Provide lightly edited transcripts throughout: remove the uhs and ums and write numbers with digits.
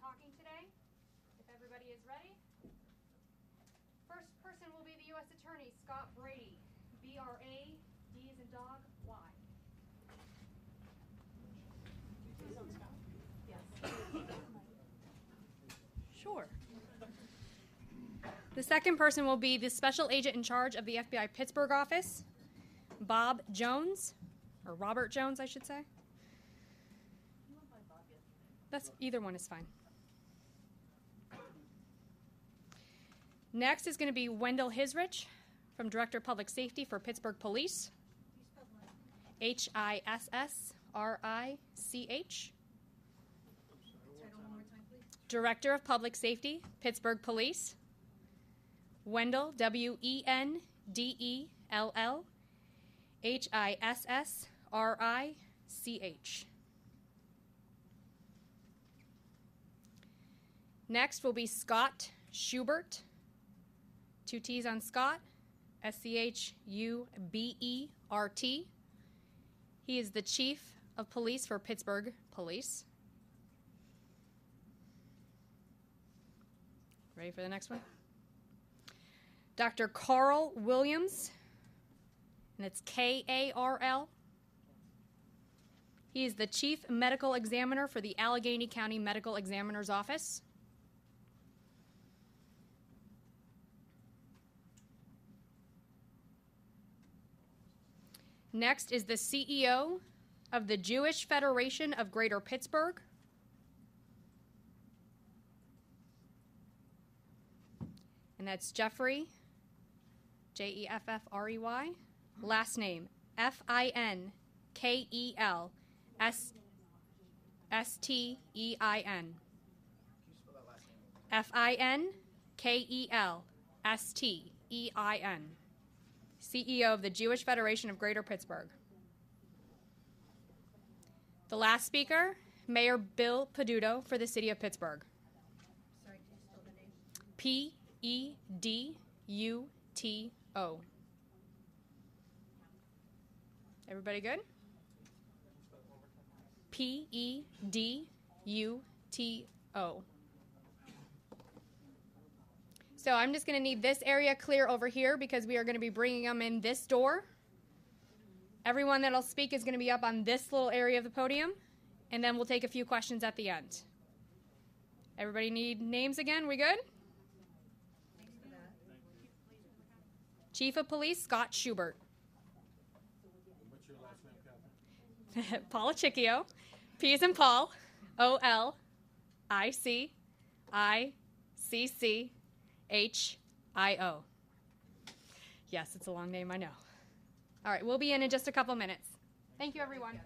talking today. If everybody is ready. First person will be the U.S. Attorney, Scott Brady. B-R-A, D as in dog, Y. Yes. Sure. The second person will be the special agent in charge of the FBI Pittsburgh office, Bob Jones, or Robert Jones, I should say. That's either one is fine. Next is going to be Wendell Hisrich from Director of Public Safety for Pittsburgh Police. Hissrich. Director of Public Safety, Pittsburgh Police. Wendell, Wendell, Hissrich. Next will be Scott Schubert, 2 T's on Scott, Schubert. He is the Chief of Police for Pittsburgh Police. Ready for the next one? Dr. Carl Williams, and it's Karl. He is the Chief Medical Examiner for the Allegheny County Medical Examiner's Office. Next is the CEO of the Jewish Federation of Greater Pittsburgh. And that's Jeffrey, Jeffrey. Last name, Finkelstein. Finkelstein. CEO of the Jewish Federation of Greater Pittsburgh. The last speaker, Mayor Bill Peduto for the City of Pittsburgh. Sorry, can you spell the name? Peduto. Everybody good? Peduto. So I'm just going to need this area clear over here because we are going to be bringing them in this door. Everyone that'll speak is going to be up on this little area of the podium, and then we'll take a few questions at the end. Everybody need names again? We good? Thanks for that. Chief of Police, Scott Schubert. What's your last name, Captain? Policicchio. P as in Paul. Oliciccio. Yes, it's a long name, I know. All right, we'll be in just a couple minutes. Thank you, everyone.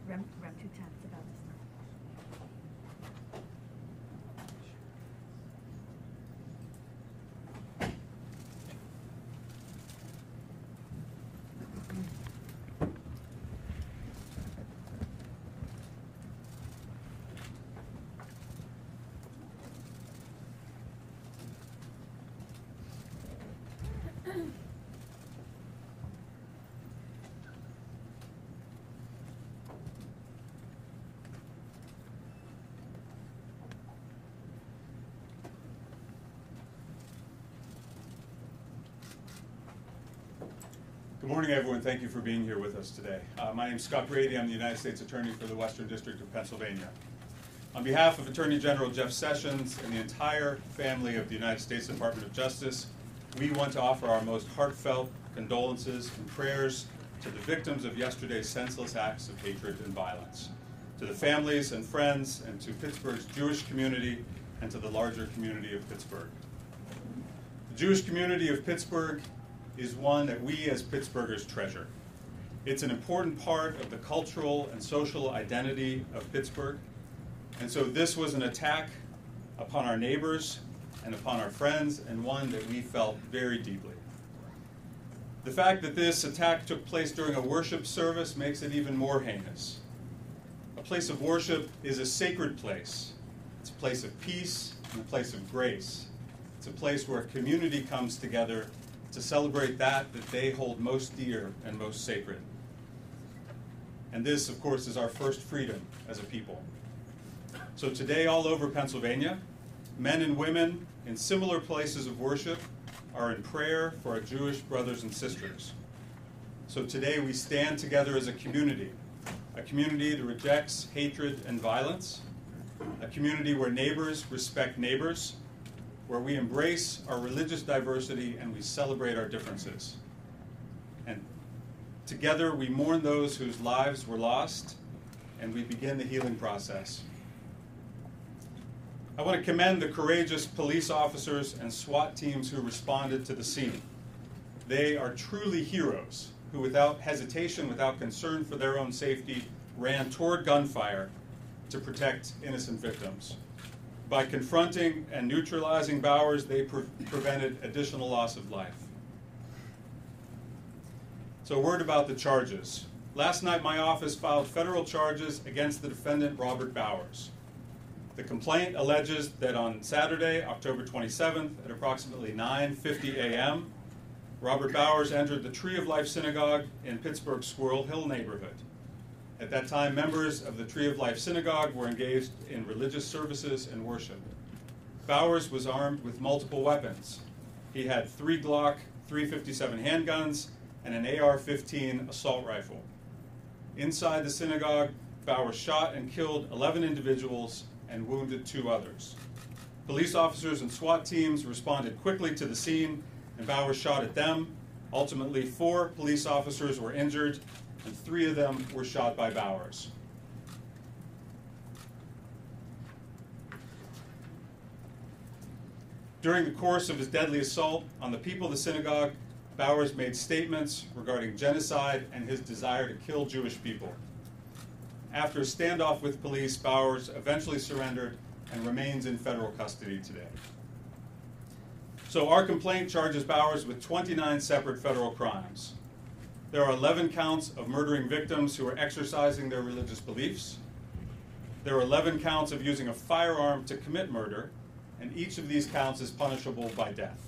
Rem 210, it's about this now. Good morning, everyone. Thank you for being here with us today. My name is Scott Brady. I'm the United States Attorney for the Western District of Pennsylvania. On behalf of Attorney General Jeff Sessions and the entire family of the United States Department of Justice, we want to offer our most heartfelt condolences and prayers to the victims of yesterday's senseless acts of hatred and violence, to the families and friends, and to Pittsburgh's Jewish community, and to the larger community of Pittsburgh. The Jewish community of Pittsburgh is one that we as Pittsburghers treasure. It's an important part of the cultural and social identity of Pittsburgh, and so this was an attack upon our neighbors and upon our friends, and one that we felt very deeply. The fact that this attack took place during a worship service makes it even more heinous. A place of worship is a sacred place. It's a place of peace and a place of grace. It's a place where a community comes together to celebrate that they hold most dear and most sacred. And this, of course, is our first freedom as a people. So today, all over Pennsylvania, men and women in similar places of worship are in prayer for our Jewish brothers and sisters. So today we stand together as a community that rejects hatred and violence, a community where neighbors respect neighbors, where we embrace our religious diversity and we celebrate our differences. And together we mourn those whose lives were lost, and we begin the healing process. I want to commend the courageous police officers and SWAT teams who responded to the scene. They are truly heroes who, without hesitation, without concern for their own safety, ran toward gunfire to protect innocent victims. By confronting and neutralizing Bowers, they prevented additional loss of life. So a word about the charges. Last night, my office filed federal charges against the defendant, Robert Bowers. The complaint alleges that on Saturday, October 27th, at approximately 9:50 a.m., Robert Bowers entered the Tree of Life Synagogue in Pittsburgh's Squirrel Hill neighborhood. At that time, members of the Tree of Life Synagogue were engaged in religious services and worship. Bowers was armed with multiple weapons. He had 3 Glock 357 handguns and an AR-15 assault rifle. Inside the synagogue, Bowers shot and killed 11 individuals and wounded 2 others. Police officers and SWAT teams responded quickly to the scene, and Bowers shot at them. Ultimately, 4 police officers were injured, and 3 of them were shot by Bowers. During the course of his deadly assault on the people of the synagogue, Bowers made statements regarding genocide and his desire to kill Jewish people. After a standoff with police, Bowers eventually surrendered and remains in federal custody today. So our complaint charges Bowers with 29 separate federal crimes. There are 11 counts of murdering victims who are exercising their religious beliefs. There are 11 counts of using a firearm to commit murder, and each of these counts is punishable by death.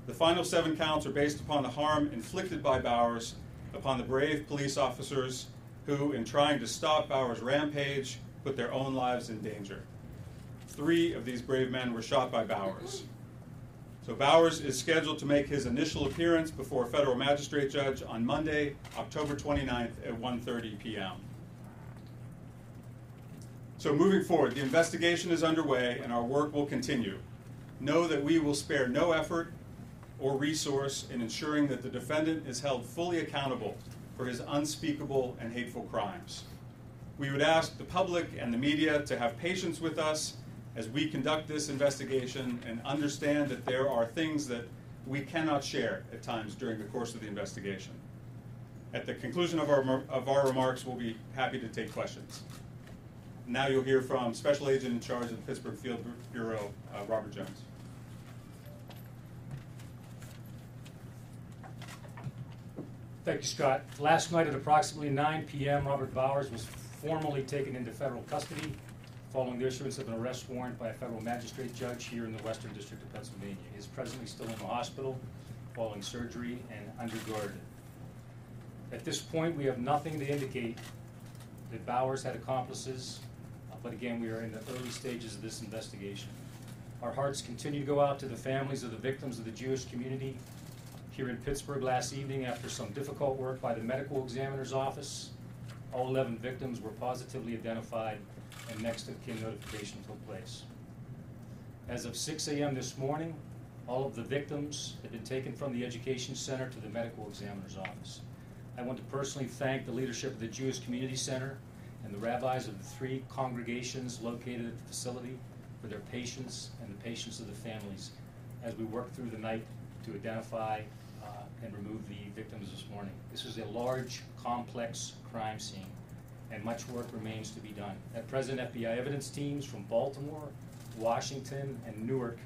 The final 7 counts are based upon the harm inflicted by Bowers upon the brave police officers who, in trying to stop Bowers' rampage, put their own lives in danger. 3 of these brave men were shot by Bowers. So Bowers is scheduled to make his initial appearance before a federal magistrate judge on Monday, October 29th at 1:30 p.m. So moving forward, the investigation is underway and our work will continue. Know that we will spare no effort or resource in ensuring that the defendant is held fully accountable for his unspeakable and hateful crimes. We would ask the public and the media to have patience with us as we conduct this investigation and understand that there are things that we cannot share at times during the course of the investigation. At the conclusion of our remarks, we'll be happy to take questions. Now you'll hear from Special Agent in charge of the Pittsburgh Field Bureau, Robert Jones. Thank you, Scott. Last night at approximately 9 p.m., Robert Bowers was formally taken into federal custody following the issuance of an arrest warrant by a federal magistrate judge here in the Western District of Pennsylvania. He is presently still in the hospital following surgery and underguarded. At this point, we have nothing to indicate that Bowers had accomplices, but again, we are in the early stages of this investigation. Our hearts continue to go out to the families of the victims of the Jewish community here in Pittsburgh last evening after some difficult work by the medical examiner's office. All 11 victims were positively identified and next of kin notification took place. As of 6 a.m. this morning, all of the victims had been taken from the Education Center to the medical examiner's office. I want to personally thank the leadership of the Jewish Community Center and the rabbis of the 3 congregations located at the facility for their patience and the patience of the families as we work through the night to identify and remove the victims this morning. This is a large, complex crime scene, and much work remains to be done. At present, FBI evidence teams from Baltimore, Washington, and Newark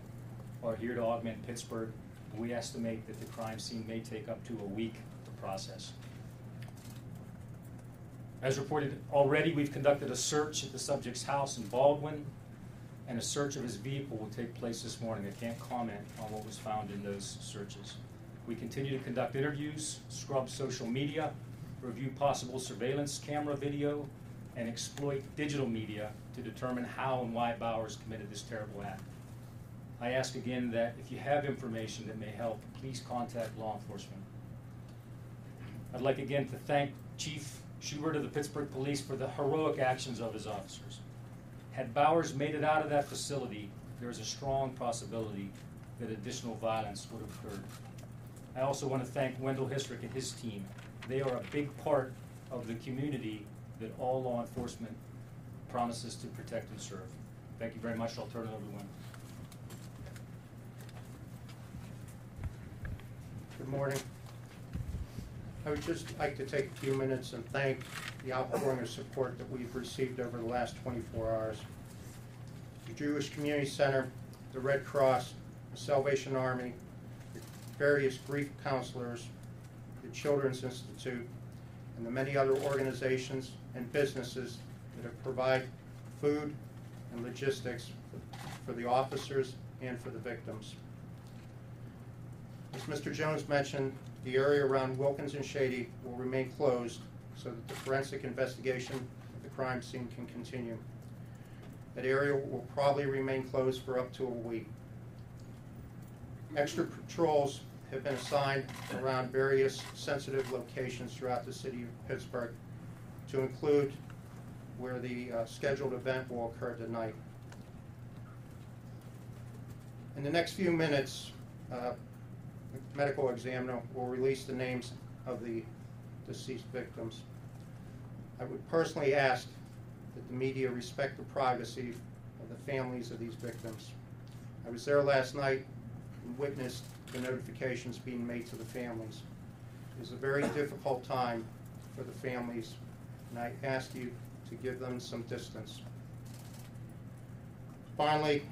are here to augment Pittsburgh. We estimate that the crime scene may take up to a week to process. As reported already, we've conducted a search at the subject's house in Baldwin, and a search of his vehicle will take place this morning. I can't comment on what was found in those searches. We continue to conduct interviews, scrub social media, review possible surveillance camera video, and exploit digital media to determine how and why Bowers committed this terrible act. I ask again that if you have information that may help, please contact law enforcement. I'd like again to thank Chief Schubert of the Pittsburgh Police for the heroic actions of his officers. Had Bowers made it out of that facility, there is a strong possibility that additional violence would have occurred. I also want to thank Wendell Histrick and his team. They are a big part of the community that all law enforcement promises to protect and serve. Thank you very much. I'll turn it over to Wendell. Good morning. I would just like to take a few minutes and thank the outpouring of support that we've received over the last 24 hours. The Jewish Community Center, the Red Cross, the Salvation Army, the various grief counselors, the Children's Institute, and the many other organizations and businesses that have provided food and logistics for the officers and for the victims. As Mr. Jones mentioned, the area around Wilkins and Shady will remain closed so that the forensic investigation of the crime scene can continue. That area will probably remain closed for up to a week. Extra patrols have been assigned around various sensitive locations throughout the city of Pittsburgh, to include where the scheduled event will occur tonight. In the next few minutes, the medical examiner will release the names of the deceased victims. I would personally ask that the media respect the privacy of the families of these victims. I was there last night and witnessed the notifications being made to the families. It was a very difficult time for the families, and I ask you to give them some distance. Finally,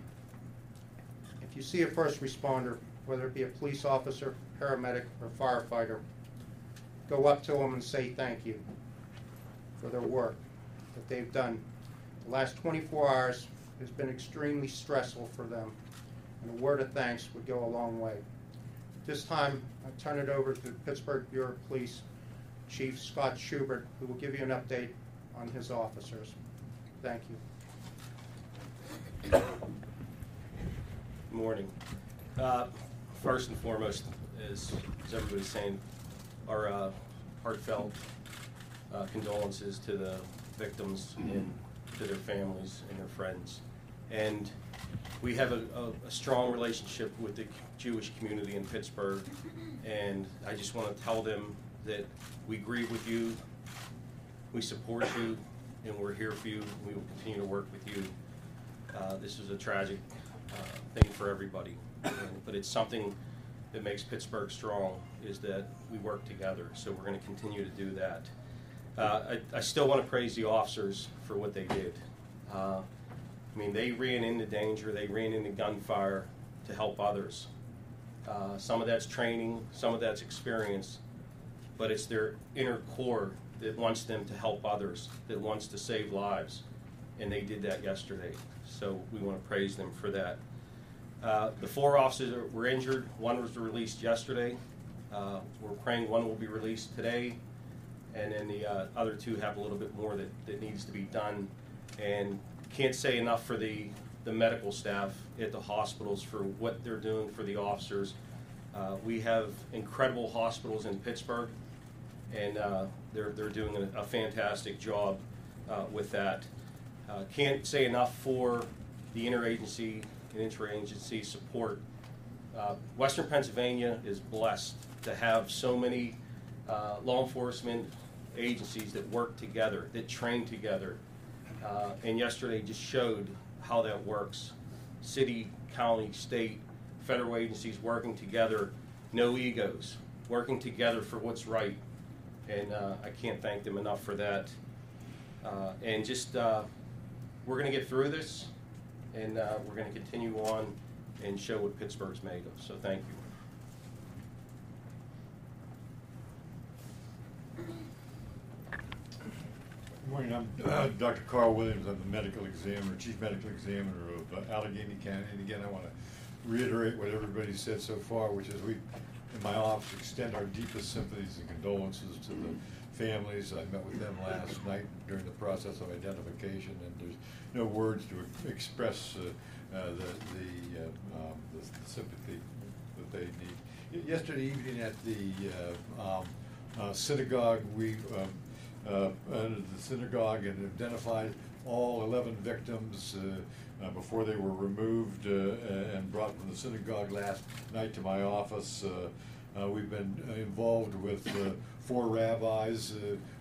if you see a first responder, whether it be a police officer, paramedic, or firefighter, go up to them and say thank you for their work that they've done. The last 24 hours has been extremely stressful for them, and a word of thanks would go a long way. This time, I turn it over to Pittsburgh Bureau of Police Chief Scott Schubert, who will give you an update on his officers. Thank you. Good morning. First and foremost, as everybody's saying, our heartfelt condolences to the victims and to their families and their friends. And we have a strong relationship with the Jewish community in Pittsburgh, and I just want to tell them that we grieve with you, we support you, and we're here for you. We will continue to work with you. This is a tragic thing for everybody, but it's something that makes Pittsburgh strong is that we work together. So we're going to continue to do that. I still want to praise the officers for what they did. I mean, they ran into danger, they ran into gunfire to help others. Some of that's training, some of that's experience, but it's their inner core that wants them to help others, that wants to save lives, and they did that yesterday. So we want to praise them for that. The 4 officers that were injured, 1 was released yesterday. We're praying 1 will be released today, and then the other 2 have a little bit more that needs to be done. And can't say enough for the medical staff at the hospitals for what they're doing for the officers. We have incredible hospitals in Pittsburgh, and they're doing a fantastic job with that. Can't say enough for the interagency and interagency support. Western Pennsylvania is blessed to have so many law enforcement agencies that work together, that train together. And yesterday just showed how that works. City, county, state, federal agencies working together, no egos, working together for what's right. And I can't thank them enough for that. And just, we're going to get through this, and we're going to continue on and show what Pittsburgh's made of. So thank you. Good morning, I'm Dr. Carl Williams. I'm the medical examiner, chief medical examiner of Allegheny County. And again, I want to reiterate what everybody said so far, which is we, in my office, extend our deepest sympathies and condolences to the families. I met with them last night during the process of identification, and there's no words to express the sympathy that they need. Yesterday evening at the synagogue, we entered the synagogue and identified all 11 victims before they were removed and brought from the synagogue last night to my office. We've been involved with 4 rabbis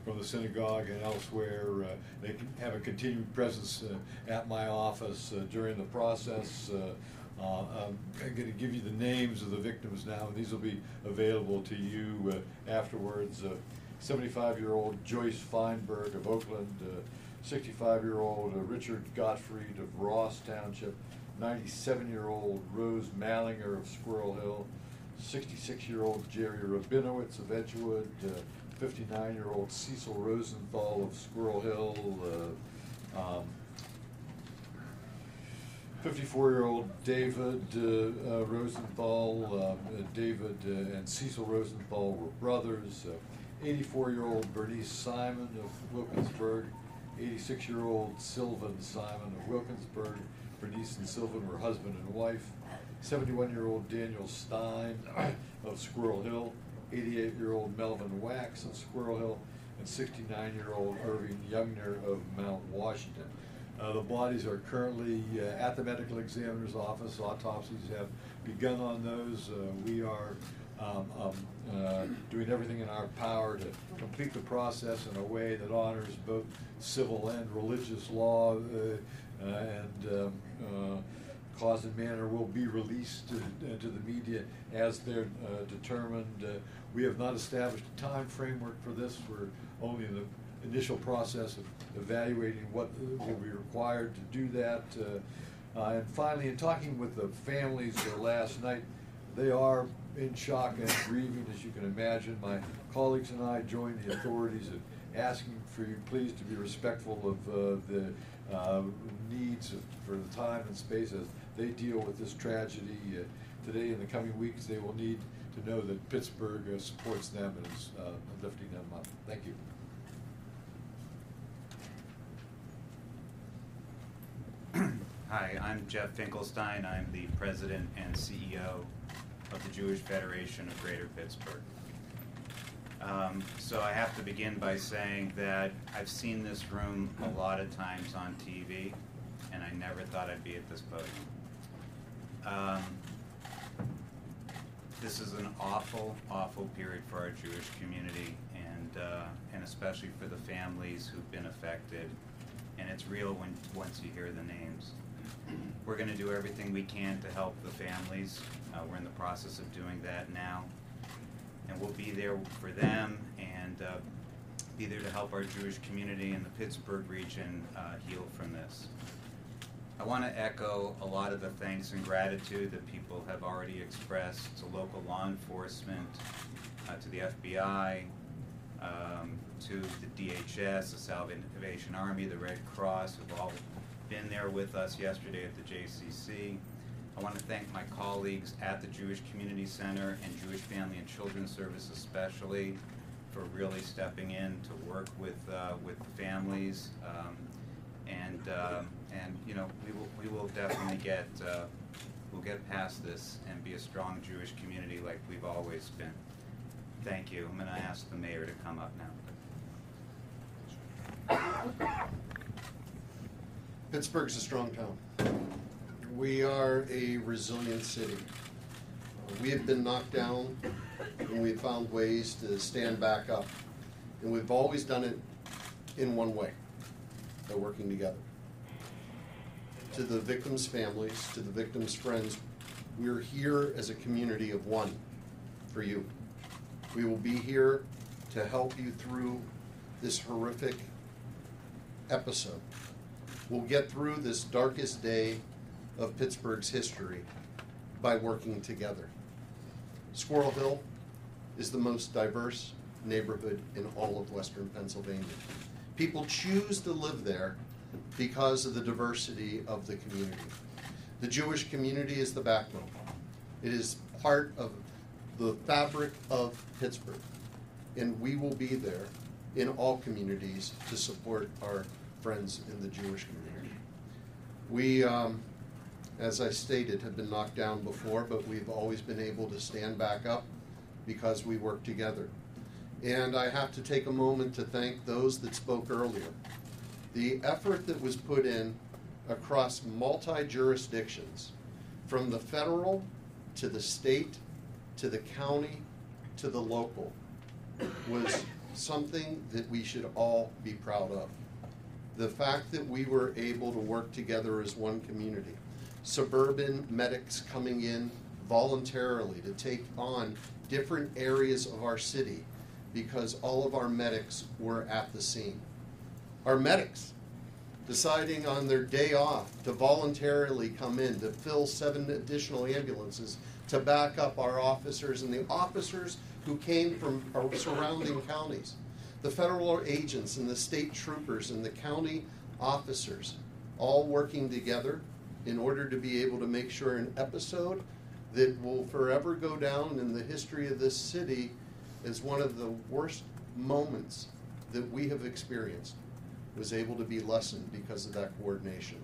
from the synagogue and elsewhere. They can have a continued presence at my office during the process. I'm going to give you the names of the victims now, and these will be available to you afterwards. 75-year-old Joyce Feinberg of Oakland, 65-year-old Richard Gottfried of Ross Township, 97-year-old Rose Mallinger of Squirrel Hill, 66-year-old Jerry Rabinowitz of Edgewood, 59-year-old Cecil Rosenthal of Squirrel Hill, 54-year-old David Rosenthal. David and Cecil Rosenthal were brothers. 84-year-old Bernice Simon of Wilkinsburg, 86-year-old Sylvan Simon of Wilkinsburg. Bernice and Sylvan were husband and wife. 71-year-old Daniel Stein of Squirrel Hill, 88-year-old Melvin Wax of Squirrel Hill, and 69-year-old Irving Youngner of Mount Washington. The bodies are currently at the medical examiner's office. Autopsies have begun on those. We are doing everything in our power to complete the process in a way that honors both civil and religious law, and cause and manner will be released to the media as they're determined. We have not established a time framework for this. We're only in the initial process of evaluating what will be required to do that. And finally, in talking with the families last night, they are in shock and grieving, as you can imagine. My colleagues and I joined the authorities in asking for you please to be respectful of the needs for the time and space as they deal with this tragedy. Today, in the coming weeks, they will need to know that Pittsburgh supports them and is lifting them up. Thank you. Hi, I'm Jeff Finkelstein. I'm the president and CEO of the Jewish Federation of Greater Pittsburgh. So I have to begin by saying that I've seen this room a lot of times on TV, and I never thought I'd be at this podium. This is an awful, awful period for our Jewish community, and especially for the families who've been affected. And it's real once you hear the names. We're going to do everything we can to help the families. We're in the process of doing that now. And we'll be there for them and be there to help our Jewish community in the Pittsburgh region heal from this. I want to echo a lot of the thanks and gratitude that people have already expressed to local law enforcement, to the FBI, to the DHS, the Salvation Army, the Red Cross, who've all been there with us yesterday at the JCC. I want to thank my colleagues at the Jewish Community Center and Jewish Family and Children's Service especially for really stepping in to work with the families. And you know, we will definitely we'll get past this and be a strong Jewish community like we've always been. Thank you. I'm going to ask the mayor to come up now. Pittsburgh's a strong town. We are a resilient city. We have been knocked down and we've found ways to stand back up. And we've always done it in one way, by working together. To the victims' families, to the victims' friends, we're here as a community of one for you. We will be here to help you through this horrific episode. We'll get through this darkest day of Pittsburgh's history by working together. Squirrel Hill is the most diverse neighborhood in all of Western Pennsylvania. People choose to live there because of the diversity of the community. The Jewish community is the backbone. It is part of the fabric of Pittsburgh, and we will be there in all communities to support our friends in the Jewish community. We, as I stated, have been knocked down before, but we've always been able to stand back up because we work together. And I have to take a moment to thank those that spoke earlier. The effort that was put in across multi-jurisdictions, from the federal to the state to the county to the local, was something that we should all be proud of. The fact that we were able to work together as one community. Suburban medics coming in voluntarily to take on different areas of our city because all of our medics were at the scene. Our medics deciding on their day off to voluntarily come in to fill 7 additional ambulances to back up our officers and the officers who came from our surrounding counties. The federal agents and the state troopers and the county officers all working together in order to be able to make sure an episode that will forever go down in the history of this city as one of the worst moments that we have experienced was able to be lessened because of that coordination.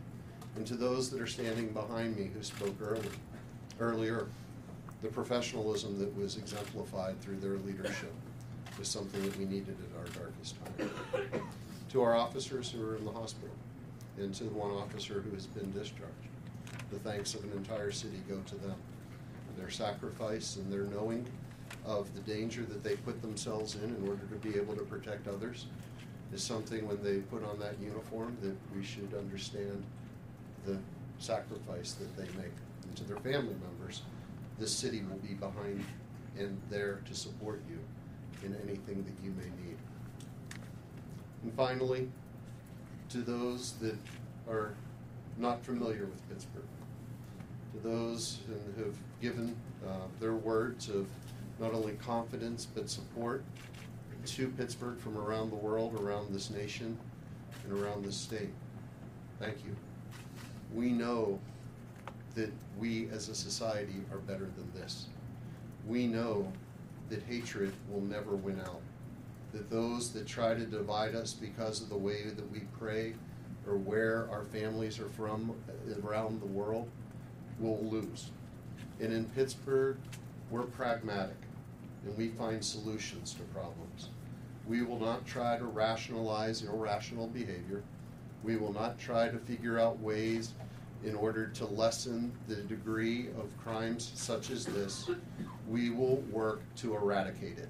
And to those that are standing behind me who spoke earlier, the professionalism that was exemplified through their leadership was something that we needed at our darkest time. To our officers who are in the hospital, and to the one officer who has been discharged, the thanks of an entire city go to them. Their sacrifice and their knowing of the danger that they put themselves in order to be able to protect others is something when they put on that uniform that we should understand the sacrifice that they make. And to their family members, this city will be behind and there to support you in anything that you may need. And finally, to those that are not familiar with Pittsburgh, to those who have given their words of not only confidence but support to Pittsburgh from around the world, around this nation, and around this state. Thank you. We know that we as a society are better than this. We know that hatred will never win out, that those that try to divide us because of the way that we pray or where our families are from around the world will lose. And in Pittsburgh, we're pragmatic and we find solutions to problems. We will not try to rationalize irrational behavior. We will not try to figure out ways in order to lessen the degree of crimes such as this. We will work to eradicate it.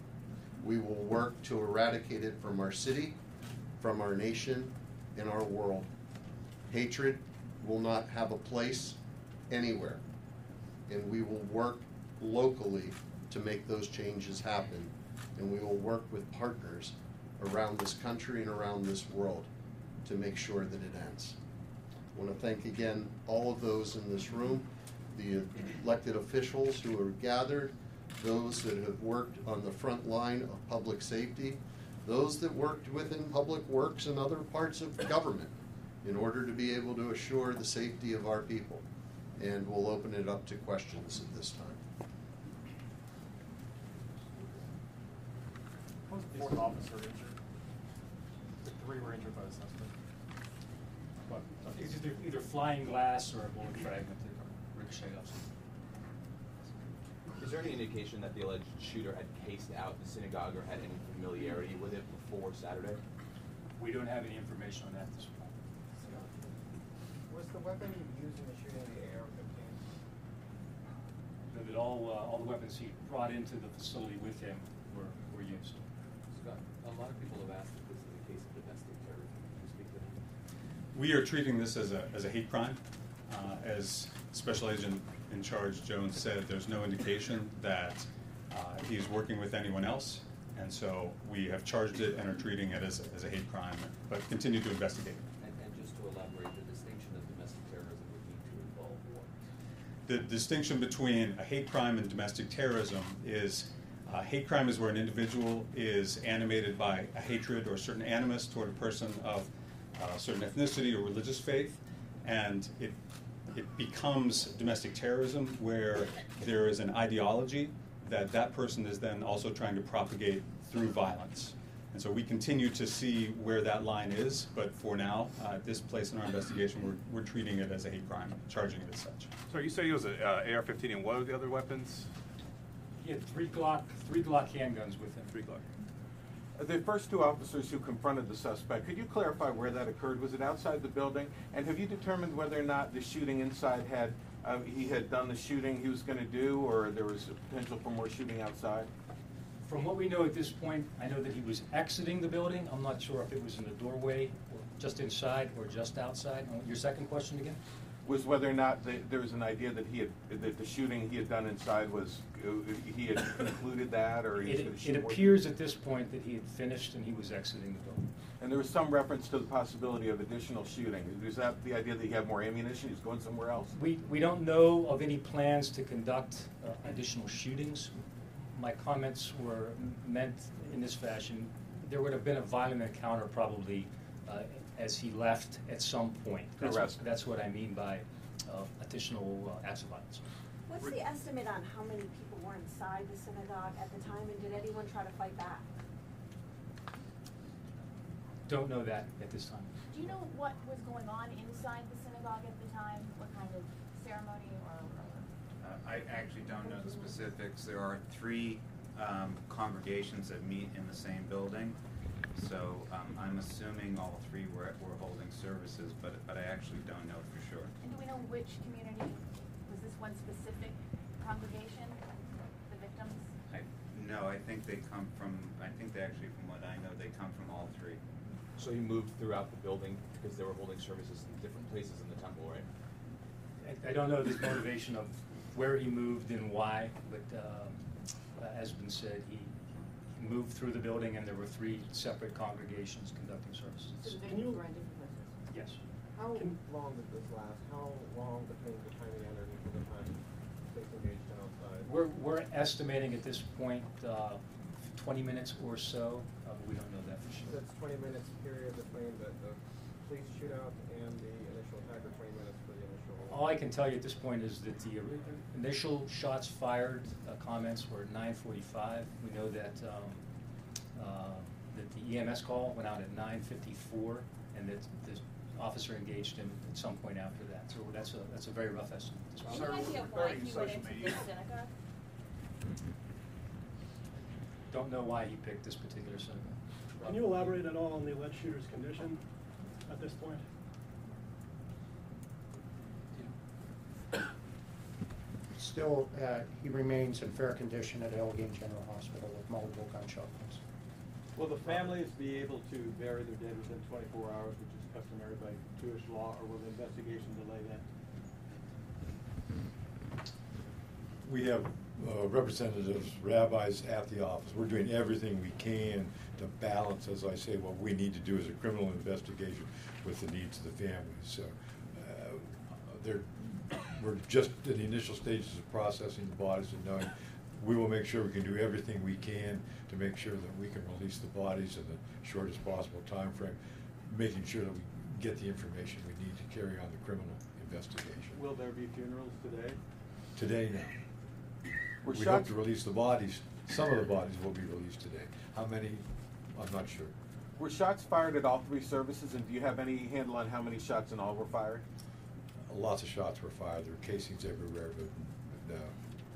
We will work to eradicate it from our city, from our nation, and our world. Hatred will not have a place anywhere. And we will work locally to make those changes happen. And we will work with partners around this country and around this world to make sure that it ends. I want to thank again all of those in this room, the elected officials who are gathered, those that have worked on the front line of public safety, those that worked within public works and other parts of government in order to be able to assure the safety of our people. And we'll open it up to questions at this time. Was the fourth officer injured? The three were injured by the suspect. But it's either flying glass or a bullet fragment that ricocheted off. Is there any indication that the alleged shooter had cased out the synagogue or had any familiarity with it before Saturday? We don't have any information on that at this point. Was the weapon used in the shooting the AR-15? That all the weapons he brought into the facility with him were used. Scott, a lot of people have asked if this is a case of domestic terrorism. Can you speak to that? We are treating this as a hate crime. As Special Agent in Charge Jones said, there's no indication that he's working with anyone else, and so we have charged it and are treating it as a hate crime, but continue to investigate. And just to elaborate, the distinction of domestic terrorism would need to involve what? The distinction between a hate crime and domestic terrorism is hate crime is where an individual is animated by a hatred or certain animus toward a person of certain ethnicity or religious faith, and it becomes domestic terrorism where there is an ideology that person is then also trying to propagate through violence. And so we continue to see where that line is, but for now, at this place in our investigation, we're treating it as a hate crime, charging it as such. So you say he was an AR-15, and what are the other weapons? He had three Glock handguns with him. 3 Glock. The first two officers who confronted the suspect, could you clarify where that occurred? Was it outside the building? And have you determined whether or not the shooting inside he had done the shooting he was going to do, or there was a potential for more shooting outside? From what we know at this point, I know that he was exiting the building. I'm not sure if it was in the doorway, or just inside, or just outside. Your second question again? Was whether or not there was an idea that that the shooting he had done inside was he had concluded that, or he was going to shoot It more? appears at this point that he had finished and he was exiting the building. And there was some reference to the possibility of additional shooting. Is that the idea that he had more ammunition? He's going somewhere else? We don't know of any plans to conduct additional shootings. My comments were meant in this fashion. There would have been a violent encounter probably as he left at some point. That's what I mean by additional acts of violence. What's the estimate on how many people were inside the synagogue at the time, and did anyone try to fight back? Don't know that at this time. Do you know what was going on inside the synagogue at the time? What kind of ceremony or I actually don't know the specifics. There are 3 congregations that meet in the same building, so I'm assuming all 3 were holding services, but I actually don't know for sure. And do we know which community? Was this one specific congregation, the victims? No, I think they come from, actually, from what I know, they come from all 3. So he moved throughout the building because they were holding services in different places in the temple, right? I don't know the motivation of where he moved and why, but as been said, he moved through the building and there were 3 separate congregations conducting services. So the victims were in different places? Yes. How long did this last? How long between the time he entered and the time they engaged outside? We're estimating at this point 20 minutes or so. We don't know that for sure. That's 20 minutes period between the police shootout and the initial attack, or 20 minutes for the initial? All I can tell you at this point is that the initial shots fired comments were at 9:45. We know that that the EMS call went out at 9:54, and that the officer engaged him at some point after that. So that's a very rough estimate. Any idea why he went into this synagogue? Don't know why he picked this particular synagogue. Can you elaborate at all on the alleged shooter's condition at this point? Still, he remains in fair condition at Allegheny General Hospital with multiple gunshot wounds. Will the families be able to bury their dead within 24 hours, which is customary by Jewish law, or will the investigation delay that? We have representatives, rabbis at the office. We're doing everything we can to balance, as I say, what we need to do as a criminal investigation with the needs of the families. So we're just in the initial stages of processing the bodies and knowing we will make sure we can do everything we can to make sure that we can release the bodies in the shortest possible time frame, making sure that we get the information we need to carry on the criminal investigation. Will there be funerals today? Today, no. Were We hope shots- to release the bodies. Some of the bodies will be released today. How many? I'm not sure. Were shots fired at all three services, and do you have any handle on how many shots in all were fired? Lots of shots were fired. There were casings everywhere, but no.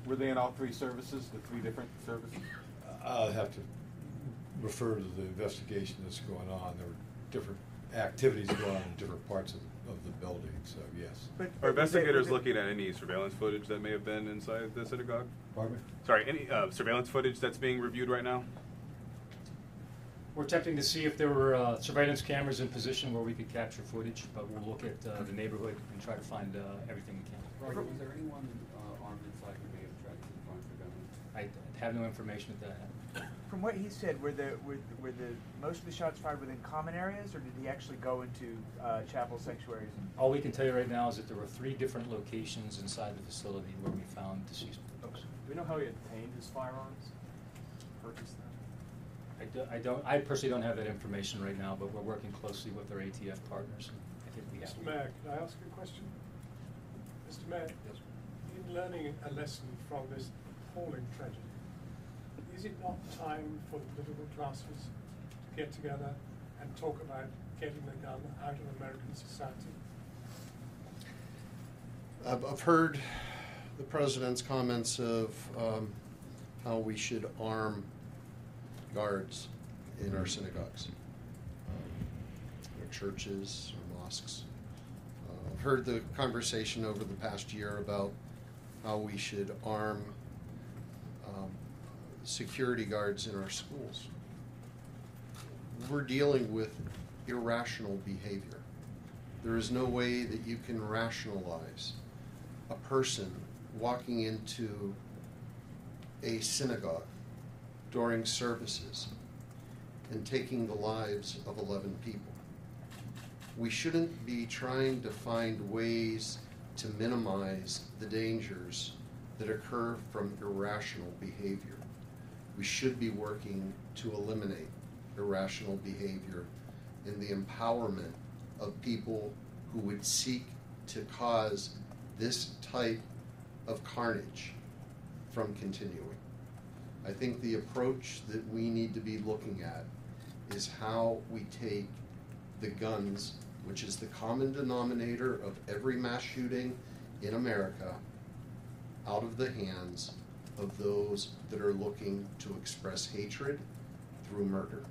Were they in all three services, the three different services? I'll have to refer to the investigation that's going on. There were different activities going on in different parts of the building, so yes. Are investigators looking at any surveillance footage that may have been inside the synagogue? Pardon me? Sorry, any surveillance footage that's being reviewed right now? We're attempting to see if there were surveillance cameras in position where we could capture footage, but we'll look at the neighborhood and try to find everything we can. Robert, was there anyone armed inside who may have tried to confront the government? I have no information at that. From what he said, were the most of the shots fired within common areas, or did he actually go into chapel sanctuaries? All we can tell you right now is that there were 3 different locations inside the facility where we found deceased folks. Do we know how he obtained his firearms? Purchased them? I personally don't have that information right now, but we're working closely with our ATF partners. I think we have. Mr. Mayor, can I ask a question? Mr. Mayor, yes. In learning a lesson from this appalling tragedy, is it not time for the political classes to get together and talk about getting the gun out of American society? I've heard the president's comments of how we should arm guards in our synagogues, our churches, or mosques. I've heard the conversation over the past year about how we should arm security guards in our schools. We're dealing with irrational behavior. There is no way that you can rationalize a person walking into a synagogue during services and taking the lives of 11 people. We shouldn't be trying to find ways to minimize the dangers that occur from irrational behavior. We should be working to eliminate irrational behavior and the empowerment of people who would seek to cause this type of carnage from continuing. I think the approach that we need to be looking at is how we take the guns, which is the common denominator of every mass shooting in America, out of the hands of those that are looking to express hatred through murder.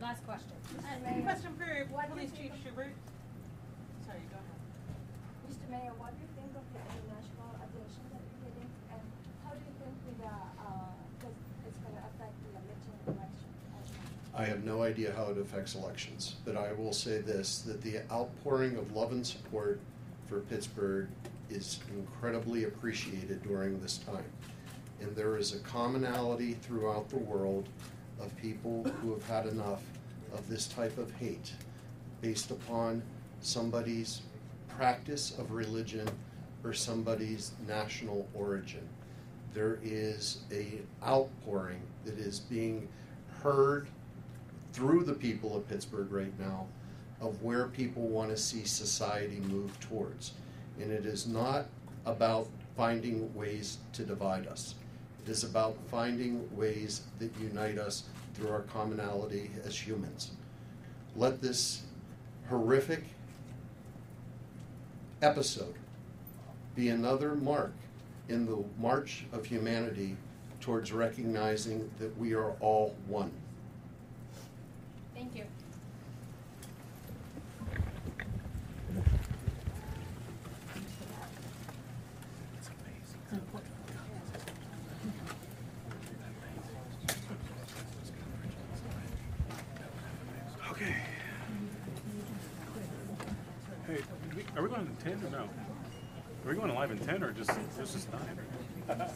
Last question. Question for Police Chief Schubert. Sorry, go ahead. Mr. Mayor, what do you think of the international attention that you're getting, and how do you think it's going to affect the midterm election? I have no idea how it affects elections, but I will say this, that the outpouring of love and support for Pittsburgh is incredibly appreciated during this time. And there is a commonality throughout the world of people who have had enough of this type of hate based upon somebody's practice of religion or somebody's national origin. There is an outpouring that is being heard through the people of Pittsburgh right now of where people want to see society move towards. And it is not about finding ways to divide us. It is about finding ways that unite us through our commonality as humans. Let this horrific episode be another mark in the march of humanity towards recognizing that we are all one. Thank you. Hey, are we going to 10 or no? Are we going live in 10 or just 9?